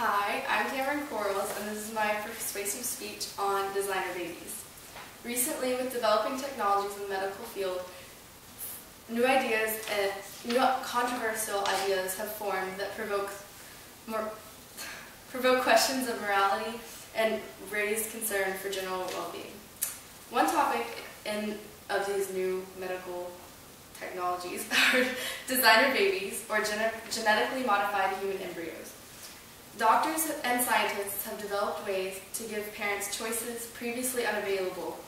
Hi, I'm Cameron Corals, and this is my persuasive speech on designer babies. Recently, with developing technologies in the medical field, new ideas and new controversial ideas have formed that provoke questions of morality and raise concern for general well-being. One topic of these new medical technologies are designer babies, or genetically modified human embryos. Doctors and scientists have developed ways to give parents choices previously unavailable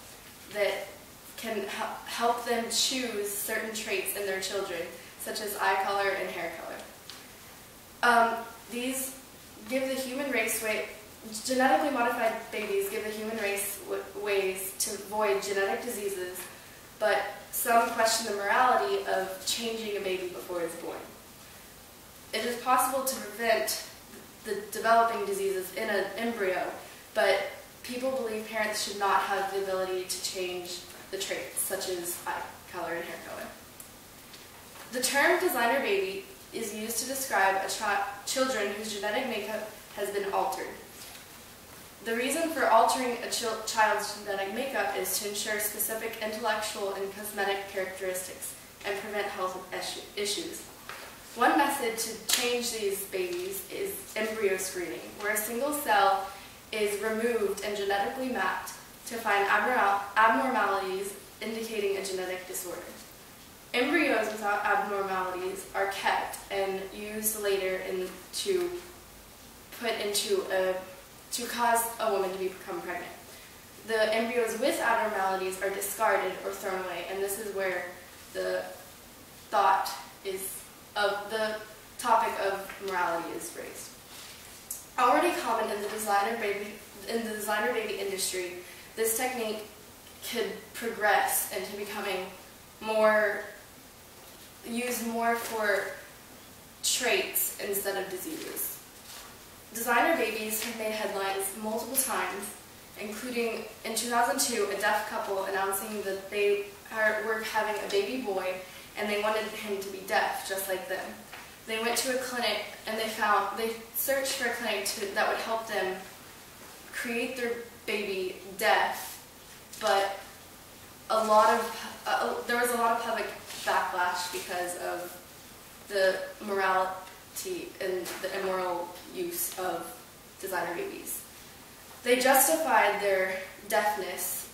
that can help them choose certain traits in their children, such as eye color and hair color. These give the human race genetically modified babies give the human race ways to avoid genetic diseases, but some question the morality of changing a baby before it's born. It is possible to prevent the developing diseases in an embryo, but people believe parents should not have the ability to change the traits, such as eye color and hair color. The term designer baby is used to describe children whose genetic makeup has been altered. The reason for altering a child's genetic makeup is to ensure specific intellectual and cosmetic characteristics and prevent health issues. One method to change these babies is embryo screening, where a single cell is removed and genetically mapped to find abnormalities indicating a genetic disorder. Embryos without abnormalities are kept and used later to cause a woman to become pregnant. The embryos with abnormalities are discarded or thrown away, and this is where the thought is of the topic of morality is raised. Already common in the designer baby industry, this technique could progress into becoming used more for traits instead of diseases. Designer babies have made headlines multiple times, including in 2002 a deaf couple announcing that they were having a baby boy and they wanted him to be deaf, just like them. They went to a clinic and they searched for a clinic that would help them create their baby deaf, but there was a lot of public backlash because of the morality and the immoral use of designer babies. They justified their deafness,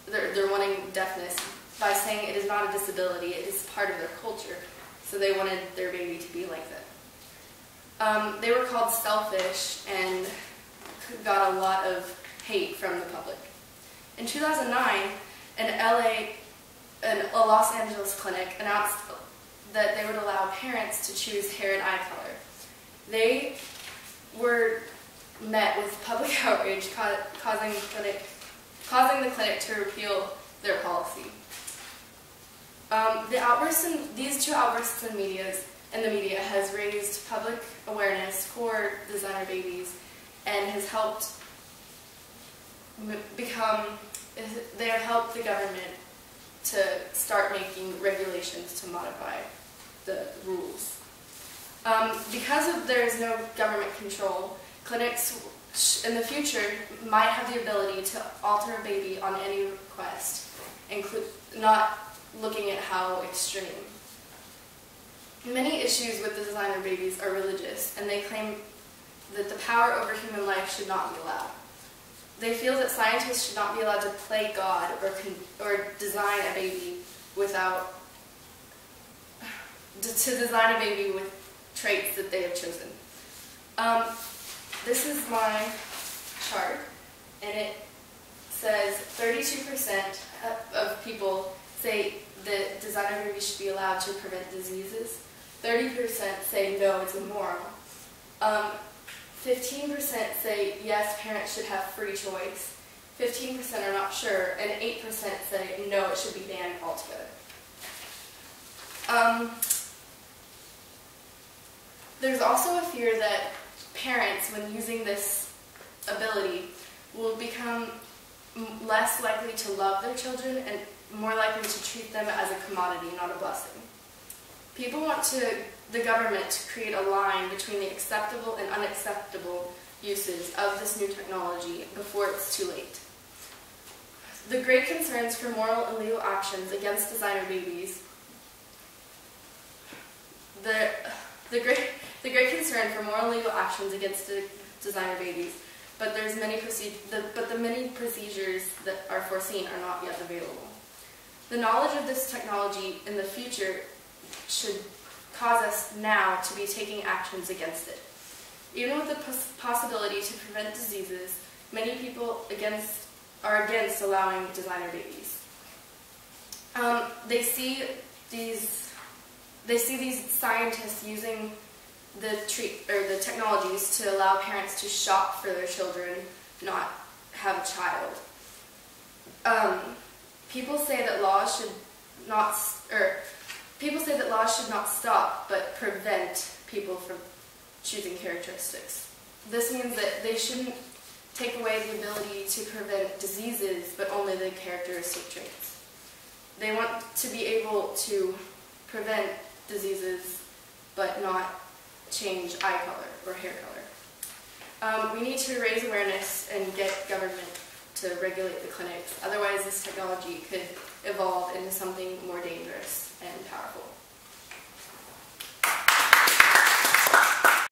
their wanting deafness, by saying it is not a disability, it is part of their culture, so they wanted their baby to be like that. They were called selfish and got a lot of hate from the public. In 2009, a Los Angeles clinic announced that they would allow parents to choose hair and eye color. They were met with public outrage, causing the clinic to repeal their policy. These two outbursts in the media has raised public awareness for designer babies and has helped they have helped the government to start making regulations to modify the rules. Because there is no government control, clinics in the future might have the ability to alter a baby on any request, not looking at how extreme. Many issues with the designer babies are religious, and they claim that the power over human life should not be allowed. They feel that scientists should not be allowed to play God or design a baby design a baby with traits that they have chosen. This is my chart, and it says 32% of people say that designer babies should be allowed to prevent diseases. 30% say no, it's immoral. 15% say yes, parents should have free choice. 15% are not sure, and 8% say no, it should be banned altogether. There's also a fear that parents, when using this ability, will become less likely to love their children and more likely to treat them as a commodity, not a blessing. People want the government to create a line between the acceptable and unacceptable uses of this new technology before it's too late. The great concerns for moral and legal actions against designer babies. The great concern for moral and legal actions against designer babies, but the many procedures that are foreseen are not yet available. The knowledge of this technology in the future should cause us now to be taking actions against it. Even with the possibility to prevent diseases, many people are against allowing designer babies. They see these scientists using the technologies to allow parents to shop for their children, not have a child. People say that laws should not stop, but prevent people from choosing characteristics. This means that they shouldn't take away the ability to prevent diseases, but only the characteristic traits. They want to be able to prevent diseases, but not change eye color or hair color. We need to raise awareness and get government to regulate the clinics. Otherwise, this technology could evolve into something more dangerous and powerful.